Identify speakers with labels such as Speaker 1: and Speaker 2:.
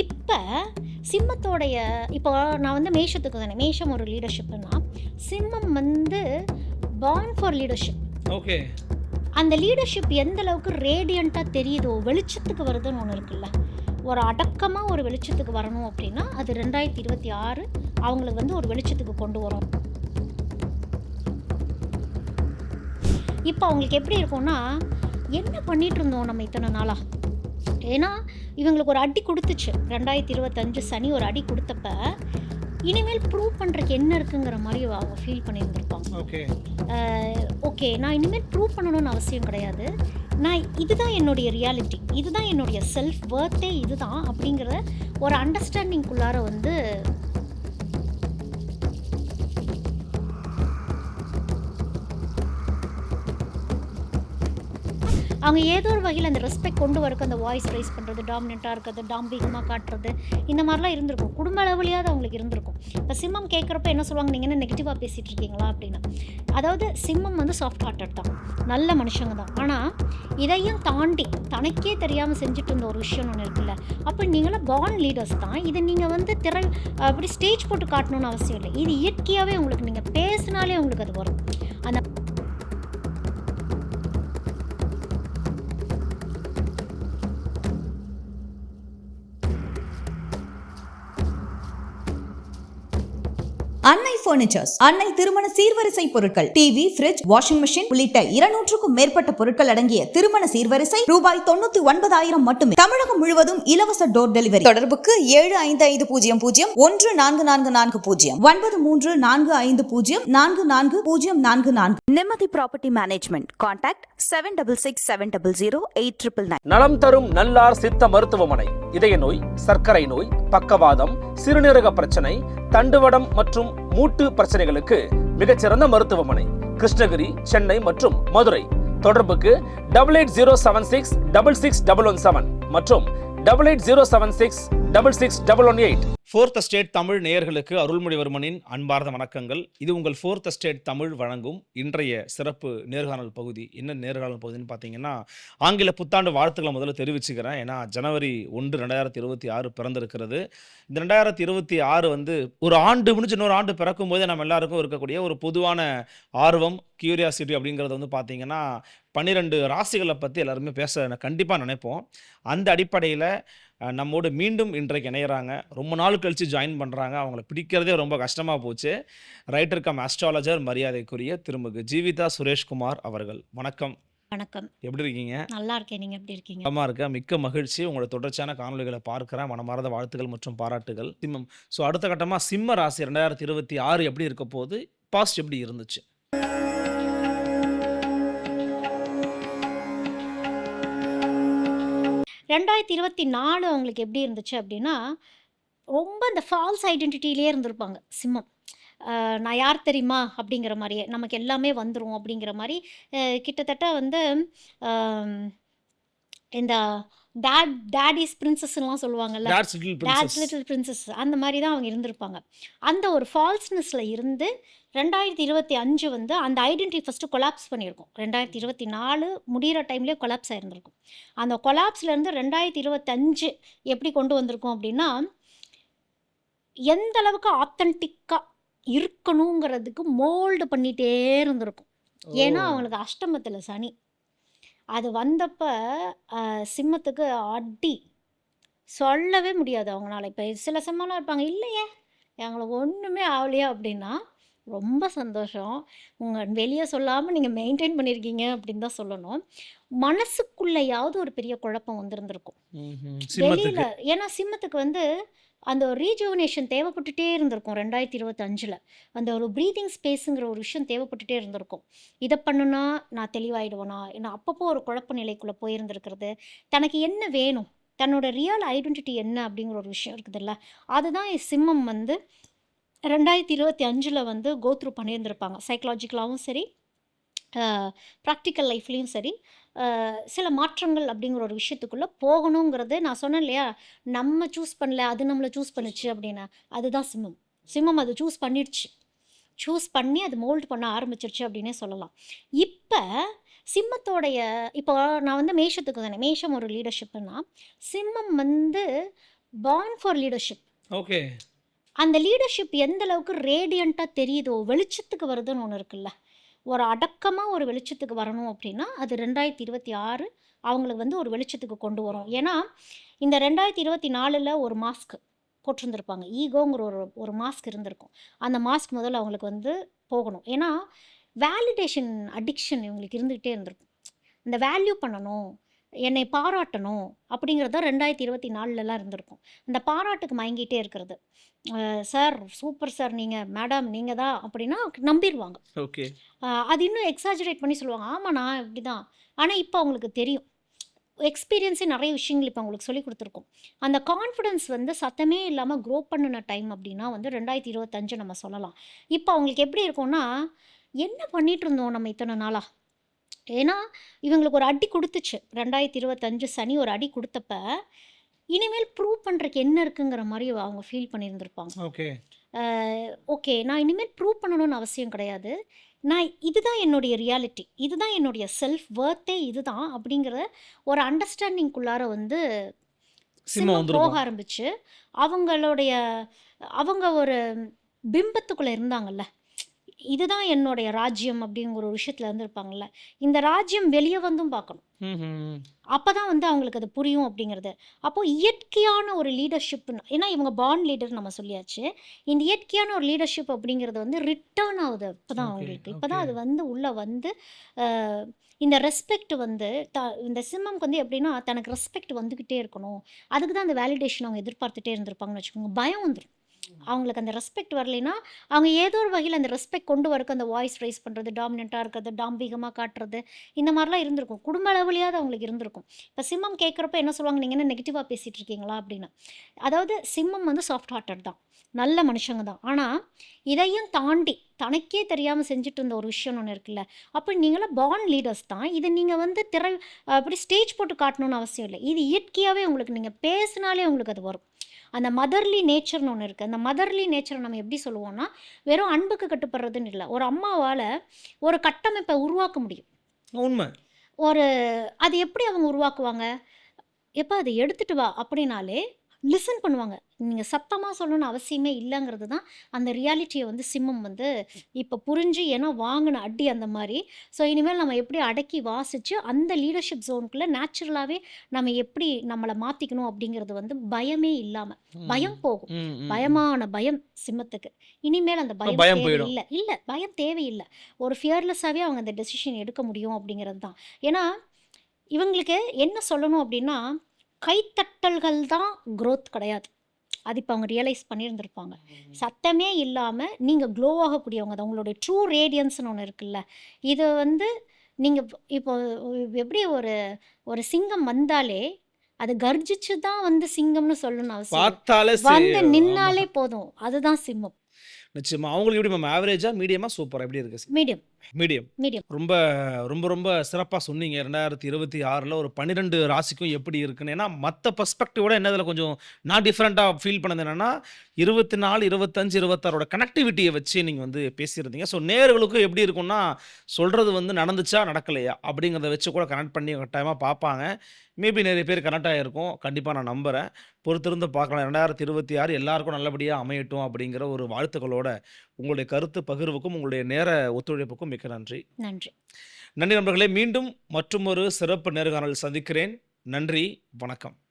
Speaker 1: இப்போ சிம்மத்தோடைய இப்போ நான் வந்து மேஷத்துக்கு தானே, மேஷம் ஒரு லீடர்ஷிப்புன்னா சிம்மம் வந்து பார்ன் ஃபார் லீடர்ஷிப்.
Speaker 2: ஓகே.
Speaker 1: அந்த லீடர்ஷிப் எந்த அளவுக்கு ரேடியண்ட்டாக தெரியுதோ, வெளிச்சத்துக்கு வருதுன்னு ஒன்று இருக்குல்ல, ஒரு அடக்கமாக ஒரு வெளிச்சத்துக்கு வரணும் அப்படின்னா அது 2026 அவங்களுக்கு வந்து ஒரு வெளிச்சத்துக்கு கொண்டு வரும். இப்போ அவங்களுக்கு எப்படி இருக்கும்னா, என்ன பண்ணிகிட்டு இருந்தோம் நம்ம இத்தனை நாளாக? ஏன்னா இவங்களுக்கு ஒரு அடி கொடுத்துச்சு 2025 சனி ஒரு அடி கொடுத்தப்ப, இனிமேல் ப்ரூவ் பண்ணுறதுக்கு என்ன இருக்குங்கிற மாதிரி அவங்க ஃபீல் பண்ணியிருந்திருப்பாங்க. ஓகே, நான் இனிமேல் ப்ரூவ் பண்ணணும்னு அவசியம் கிடையாது, இதுதான் என்னுடைய ரியாலிட்டி, இதுதான் என்னுடைய செல்ஃப் வர்த்தே இதுதான் அப்படிங்கிற ஒரு அண்டர்ஸ்டாண்டிங்குள்ளார வந்து அவங்க ஏதோ ஒரு வகையில் அந்த ரெஸ்பெக்ட் கொண்டு வரக்கு அந்த வாய்ஸ் ரைஸ் பண்ணுறது, டாமினண்ட்டாக இருக்கிறது, டாம்பிகமாக காட்டுறது, இந்த மாதிரிலாம் இருந்திருக்கும். குடும்ப அளவுலையாவது அவங்களுக்கு இருந்திருக்கும். இப்போ சிம்மம் கேட்குறப்ப என்ன சொல்லுவாங்க, நீங்கள் என்ன நெகட்டிவாக பேசிகிட்டு இருக்கீங்களா அப்படின்னு. அதாவது சிம்மம் வந்து சாஃப்ட் ஹார்ட்டட் தான், நல்ல மனுஷங்க தான். ஆனால் இதையும் தாண்டி தனக்கே தெரியாமல் செஞ்சுட்டு இருந்த ஒரு விஷயம் ஒன்று இருக்குல்ல, அப்போ நீங்களாம் பார்ன் லீடர்ஸ் தான். இதை நீங்கள் வந்து அப்படி ஸ்டேஜ் போட்டு காட்டணும்னு அவசியம் இல்லை. இது இயற்கையாகவே உங்களுக்கு, நீங்கள் பேசினாலே உங்களுக்கு அது வரும். அந்த
Speaker 3: அன்னை பர்னிச்சர்ஸ், அன்னை திருமண சீர்வரிசை பொருட்கள், டிவி, ஃபிரிட்ஜ், வாஷிங் மெஷின் உள்ளிட்ட 200க்கும் மேற்பட்ட பொருட்கள் அடங்கிய திருமண சீர்வரிசை ரூபாய் 99,000 மட்டுமே. தமிழகம் முழுவதும் இலவச டோர் டெலிவரி. தொடர்புக்கு 7550014440 9345044044. நிம்மதி ப்ராப்பர்ட்டி மேனேஜ்மெண்ட். கான்டாக்ட் 7667008999.
Speaker 2: நலம் தரும் நல்லார் சித்த மருத்துவமனை. இதய நோய், சர்க்கரை நோய், பக்கவாதம், சிறுநீரக பிரச்சனை, தண்டுவடம் மற்றும் மூட்டு பிரச்சனைகளுக்கு மிகச்சிறந்த மருத்துவமனை. கிருஷ்ணகிரி, சென்னை மற்றும் மதுரை. தொடர்புக்கு 8807666117 மற்றும் 8807666118. ஃபோர்த் ஸ்டேட் தமிழ் நேயர்களுக்கு அருள்மொழிவர்மனின் அன்பார்ந்த வணக்கங்கள். இது உங்கள் ஃபோர்த் ஸ்டேட் தமிழ் வழங்கும் இன்றைய சிறப்பு நேர்காணல் பகுதி. என்ன நேர்காணல் பகுதின்னு பார்த்தீங்கன்னா, ஆங்கில புத்தாண்டு வாழ்த்துக்களை முதல்ல தெரிவிச்சுக்கிறேன். ஏன்னா ஜனவரி 1, 2026 பிறந்திருக்கிறது. இந்த 2026 வந்து ஒரு ஆண்டு முடிஞ்சு இன்னொரு ஆண்டு பிறக்கும் போதே நம்ம எல்லாருக்கும் இருக்கக்கூடிய ஒரு பொதுவான ஆர்வம், கியூரியாசிட்டி அப்படிங்கிறது வந்து பார்த்தீங்கன்னா 12 ராசிகளை பற்றி எல்லாருமே பேச கண்டிப்பாக நினைப்போம். அந்த அடிப்படையில் நம்மோடு மீண்டும் இன்றைக்கு இணையிறாங்க. ரொம்ப நாள் கழித்து ஜாயின் பண்ணுறாங்க. அவங்கள பிடிக்கிறதே ரொம்ப கஷ்டமாக போச்சு. ரைட்டர் கம் அஸ்ட்ராலஜர், மரியாதைக்குரிய திருமிகு ஜீவிதா சுரேஷ்குமார் அவர்கள். வணக்கம்.
Speaker 1: வணக்கம்.
Speaker 2: எப்படி இருக்கீங்க?
Speaker 1: நல்லா இருக்கேன். நீங்கள் எப்படி இருக்கீங்க?
Speaker 2: நல்லா இருக்கேன். மிக்க மகிழ்ச்சி. உங்களோட தொடர்ச்சியான காணொலிகளை பார்க்குறேன். மனமார்ந்த வாழ்த்துக்கள் மற்றும் பாராட்டுகள். சிம்மம். ஸோ அடுத்த கட்டமாக சிம்ம ராசி 2026 எப்படி இருக்க போகுது, பாஸ்ட் எப்படி இருந்துச்சு?
Speaker 1: 2024 அவங்களுக்கு எப்படி இருந்துச்சு அப்படின்னா, ரொம்ப இந்த ஃபால்ஸ் ஐடென்டிட்டியிலே இருந்திருப்பாங்க சிம்மம். நான் யார் தெரியுமா அப்படிங்கிற மாதிரியே, நமக்கு எல்லாமே வந்துடும் அப்படிங்கிற மாதிரி. கிட்டத்தட்ட வந்து இந்த டேடிஸ் பிரின்சஸ்லாம் சொல்லுவாங்கல்ல, டேட்ஸ் லிட்டில் பிரின்சஸ், அந்த மாதிரி தான் அவங்க இருந்திருப்பாங்க. அந்த ஒரு ஃபால்ஸ்னஸில் இருந்து 2025 வந்து அந்த ஐடென்டிட்டி ஃபஸ்ட்டு கொலாப்ஸ் பண்ணியிருக்கும். 2024 முடிகிற டைம்லேயே கொலாப்ஸ் ஆகிருந்திருக்கும். அந்த கொலாப்ஸ்லேருந்து 2025 எப்படி கொண்டு வந்திருக்கோம் அப்படின்னா, எந்த அளவுக்கு ஆத்தென்டிக்காக இருக்கணுங்கிறதுக்கு மோல்டு பண்ணிகிட்டே இருந்திருக்கும். ஏன்னா அவங்களுக்கு அஷ்டமத்தில் சனி. அது வந்தப்ப சிம்மத்துக்கு அடி சொல்லவே முடியாது அவங்களால. இப்போ சில சிம்மம்லாம் இருப்பாங்க, இல்லையே எங்களுக்கு ஒன்றுமே ஆகலையா அப்படின்னா ரொம்ப சந்தோஷம். உங்கள் வெளியே சொல்லாமல் நீங்கள் மெயின்டைன் பண்ணியிருக்கீங்க அப்படின்னு தான் சொல்லணும். மனசுக்குள்ளேயாவது ஒரு பெரிய குழப்பம் வந்திருந்திருக்கும் வெளியில். ஏன்னா சிம்மத்துக்கு வந்து அந்த ஒரு ரீஜுவனேஷன் தேவைப்பட்டுட்டே இருந்திருக்கும். 2025 அந்த ஒரு ப்ரீதிங் ஸ்பேஸுங்கிற ஒரு விஷயம் தேவைப்பட்டுட்டே இருந்திருக்கும். இதை பண்ணுனா நான் தெளிவாயிடுவேனா, ஏன்னா அப்பப்போ ஒரு குழப்ப நிலைக்குள்ளே போயிருந்துருக்கிறது. தனக்கு என்ன வேணும், தன்னோட ரியல் ஐடென்டிட்டி என்ன அப்படிங்கிற ஒரு விஷயம் இருக்குதுல்ல, அதுதான் சிம்மம் வந்து 2025 வந்து கோத்ரூ பண்ணியிருந்திருப்பாங்க. சைக்கலாஜிக்கலாகவும் சரி, ப்ராக்டிக்கல் லைஃப்லேயும் சரி, சில மாற்றங்கள் அப்படிங்கிற ஒரு விஷயத்துக்குள்ளே போகணுங்கிறது. நான் சொன்னேன் இல்லையா, நம்ம சூஸ் பண்ணல, அது நம்மளை சூஸ் பண்ணிச்சு அப்படின்னு. அதுதான் சிம்மம் அது சூஸ் பண்ணிடுச்சு. சூஸ் பண்ணி அது மோல்டு பண்ண ஆரம்பிச்சிருச்சு அப்படின்னே சொல்லலாம். இப்போ சிம்மத்தோடைய, இப்போ நான் வந்து மேஷத்துக்கு தானே, மேஷம் ஒரு லீடர்ஷிப்புன்னா சிம்மம் வந்து பார்ன் ஃபார் லீடர்ஷிப்.
Speaker 2: ஓகே.
Speaker 1: அந்த லீடர்ஷிப் எந்த அளவுக்கு ரேடியண்ட்டாக தெரியுதோ, வெளிச்சத்துக்கு வருதுன்னு ஒன்று இருக்குல்ல, ஒரு அடக்கமாக ஒரு வெளிச்சத்துக்கு வரணும் அப்படின்னா அது 2026 அவங்களுக்கு வந்து ஒரு வெளிச்சத்துக்கு கொண்டு வரும். ஏன்னா இந்த 2024 ஒரு மாஸ்க் போட்டிருந்திருப்பாங்க. ஈகோங்கிற ஒரு மாஸ்க் இருந்திருக்கும். அந்த மாஸ்க் முதல்ல அவங்களுக்கு வந்து போகணும். ஏன்னா வேலிடேஷன் அடிக்ஷன் இவங்களுக்கு இருந்துக்கிட்டே இருந்திருக்கும். இந்த வேல்யூ பண்ணணும், என்னை பாராட்டணும் அப்படிங்கிறது 2024 இருந்திருக்கும். அந்த பாராட்டுக்கு மயங்கிட்டே இருக்கிறது. சார் சூப்பர் சார், நீங்கள் மேடம் நீங்கள் தான் அப்படின்னா நம்பிடுவாங்க.
Speaker 2: ஓகே.
Speaker 1: அது இன்னும் எக்ஸாஜரேட் பண்ணி சொல்லுவாங்க, ஆமாம் நான் இப்படி தான். ஆனால் இப்போ அவங்களுக்கு தெரியும், எக்ஸ்பீரியன்ஸே நிறைய விஷயங்கள் இப்போ அவங்களுக்கு சொல்லி கொடுத்துருக்கோம். அந்த கான்ஃபிடென்ஸ் வந்து சத்தமே இல்லாமல் க்ரோ பண்ணின டைம் அப்படின்னா வந்து 2025 நம்ம சொல்லலாம். இப்போ அவங்களுக்கு எப்படி இருக்கும்னா, என்ன பண்ணிட்டு இருந்தோம் நம்ம இத்தனை நாளா? ஏன்னா இவங்களுக்கு ஒரு அடி கொடுத்துச்சு 2025 சனி ஒரு அடி கொடுத்தப்ப, இனிமேல் ப்ரூவ் பண்ணுறதுக்கு என்ன இருக்குங்கிற மாதிரி அவங்க ஃபீல் பண்ணியிருந்திருப்பாங்க.
Speaker 2: ஓகே.
Speaker 1: ஓகே, நான் இனிமேல் ப்ரூவ் பண்ணணும்னு அவசியம் கிடையாது, நான் இதுதான் என்னுடைய ரியாலிட்டி, இதுதான் என்னுடைய செல்ஃப் வர்த்தே இதுதான் அப்படிங்கிற ஒரு அண்டர்ஸ்டாண்டிங்குள்ளார வந்து
Speaker 2: சிம்மம்
Speaker 1: சிம்மம் போக
Speaker 2: வந்துருக்கும்.
Speaker 1: ஆரம்பிச்சு, அவங்களுடைய அவங்க ஒரு பிம்பத்துக்குள்ளே இருந்தாங்கல்ல, இதுதான் என்னுடைய ராஜ்யம் அப்படிங்கிற ஒரு விஷயத்தில் இருந்திருப்பாங்கல்ல, இந்த ராஜ்யம் வெளியே வந்தும் பார்க்கணும்.
Speaker 2: ம்ஹும்.
Speaker 1: அப்போ தான் வந்து அவங்களுக்கு அது புரியும் அப்படிங்கிறது. அப்போது இயற்கையான ஒரு லீடர்ஷிப்னு, ஏன்னா இவங்க பார்ன் லீடர் நம்ம சொல்லியாச்சு. இந்த இயற்கையான ஒரு லீடர்ஷிப் அப்படிங்கிறது வந்து ரிட்டர்ன் ஆகுது இப்போ தான்
Speaker 2: ஓகே.
Speaker 1: அவங்களுக்கு. இப்போ தான்
Speaker 2: ஓகே.
Speaker 1: அது வந்து உள்ளே வந்து அஹ், இந்த ரெஸ்பெக்ட் வந்து இந்த சிம்மம்க்கு வந்து எப்படின்னா தனக்கு ரெஸ்பெக்ட் வந்துக்கிட்டே இருக்கணும். அதுக்கு தான் அந்த வேலிடேஷன் அவங்க எதிர்பார்த்துட்டே இருந்திருப்பாங்கன்னு வச்சுக்கோங்க. பயம் வந்துடும் அவங்களுக்கு. அந்த ரெஸ்பெக்ட் வரலைன்னா அவங்க ஏதோ ஒரு வகையில் அந்த ரெஸ்பெக்ட் கொண்டு வரக்கு அந்த வாய்ஸ் ரைஸ் பண்ணுறது, டாமினண்ட்டாக இருக்கிறது, டாம்பிகமாக காட்டுறது, இந்த மாதிரிலாம் இருந்திருக்கும். குடும்ப அளவுலையாவது அவங்களுக்கு இருந்திருக்கும். இப்போ சிம்மம் கேட்குறப்ப என்ன சொல்லுவாங்க, நீங்கள் என்ன நெகட்டிவாக பேசிகிட்டு இருக்கீங்களா அப்படின்னு. அதாவது சிம்மம் வந்து சாஃப்ட் ஹார்ட்டட் தான், நல்ல மனுஷங்க தான். ஆனால் இதையும் தாண்டி தனக்கே தெரியாமல் செஞ்சுட்டு இருந்த ஒரு விஷயம் ஒன்று இருக்குல்ல, அப்போ நீங்களாம் பார்ன் லீடர்ஸ் தான். இதை நீங்கள் வந்து அப்படி ஸ்டேஜ் போட்டு காட்டணும்னு அவசியம் இல்லை. இது இயற்கையாகவே உங்களுக்கு, நீங்கள் பேசினாலே உங்களுக்கு அது வரும். அந்த மதர்லி நேச்சர்னு ஒன்று இருக்குது. அந்த மதர்லி நேச்சரை நம்ம எப்படி சொல்லுவோம்னா, வெறும் அன்புக்கு கட்டுப்படுறதுன்னு இல்லை. ஒரு அம்மாவால் ஒரு கட்டமைப்பை உருவாக்க முடியும்.
Speaker 2: உண்மை.
Speaker 1: ஒரு அது எப்படி அவங்க உருவாக்குவாங்க? எப்போ அதை எடுத்துட்டு வா அப்படின்னாலே லிசன் பண்ணுவாங்க. நீங்கள் சத்தமாக சொல்லணும்னு அவசியமே இல்லைங்கிறது தான் அந்த ரியாலிட்டியை வந்து சிம்மம் வந்து இப்போ புரிஞ்சு, ஏன்னா வாங்கின அடி அந்த மாதிரி. ஸோ இனிமேல் நம்ம எப்படி அடக்கி வாசித்து அந்த லீடர்ஷிப் ஜோனுக்குள்ளே நேச்சுரலாகவே நம்ம எப்படி நம்மளை மாற்றிக்கணும் அப்படிங்கிறது வந்து பயமே இல்லாமல், பயம் போகும். பயமான பயம் சிம்மத்துக்கு. இனிமேல் அந்த பயம்
Speaker 2: பயம் போயிடும்.
Speaker 1: தேவையில்லை. இல்லை, பயம் தேவையில்லை. ஒரு ஃபியர்லெஸ்ஸாகவே அவங்க அந்த டெசிஷன் எடுக்க முடியும் அப்படிங்கிறது தான். ஏன்னா இவங்களுக்கு என்ன சொல்லணும் அப்படின்னா, கைத்தட்டல்கள் தான் growth கிடையாது. அது இப்போ அவங்க ரியலைஸ் பண்ணியிருந்திருப்பாங்க. சத்தமே இல்லாமல் நீங்கள் க்ளோ ஆகக்கூடியவங்க தான். உங்களுடைய ட்ரூ ரேடியன்ஸ்னு ஒன்று இருக்குல்ல, இது வந்து நீங்கள் இப்போ எப்படி ஒரு ஒரு சிங்கம் வந்தாலே அது கர்ஜிச்சு தான் வந்து சிங்கம்னு சொல்லணும்னு அவசியம் இல்லை.
Speaker 2: பார்த்தாலே
Speaker 1: வந்து
Speaker 2: ஆமா.
Speaker 1: நின்னாலே போதும், அதுதான் சிம்மம்.
Speaker 2: நிச்சயமா. அவங்களுக்கு எப்படி மேம், ஆவரேஜா, மீடியமா, சூப்பரா எப்படி இருக்கு?
Speaker 1: மீடியம்.
Speaker 2: மீடியம்.
Speaker 1: மீடியம்.
Speaker 2: ரொம்ப ரொம்ப ரொம்ப சிறப்பாக சொன்னீங்க. 2026 ஒரு 12 ராசிக்கும் எப்படி இருக்குன்னு. ஏன்னா மற்ற பர்ஸ்பெக்டிவோட என்ன இதில் கொஞ்சம் நான் டிஃப்ரெண்ட்டாக ஃபீல் பண்ணது என்னென்னா, 24, 25, 26 கனெக்டிவிட்டியை வச்சு நீங்கள் வந்து பேசியிருந்தீங்க. ஸோ நேர்களுக்கும் எப்படி இருக்கும்னா, சொல்கிறது வந்து நடந்துச்சா நடக்கலையா அப்படிங்கிறத வச்சு கூட கனெக்ட் பண்ணி கட்டாயமாக பார்ப்பாங்க. மேபி நிறைய பேர் கனெக்ட் ஆகிருக்கும், கண்டிப்பாக நான் நம்புகிறேன். பொறுத்திருந்து பார்க்கலாம். 2026 எல்லாருக்கும் நல்லபடியாக அமையட்டும் அப்படிங்கிற ஒரு வாழ்த்துக்களோட உங்களுடைய கருத்து பகிர்வுக்கும் உங்களுடைய நேர ஒத்துழைப்புக்கும் மிக்க நன்றி.
Speaker 1: நன்றி.
Speaker 2: நன்றி நண்பர்களே. மீண்டும் மற்றொரு சிறப்பு நேர்காணல் சந்திக்கிறேன். நன்றி, வணக்கம்.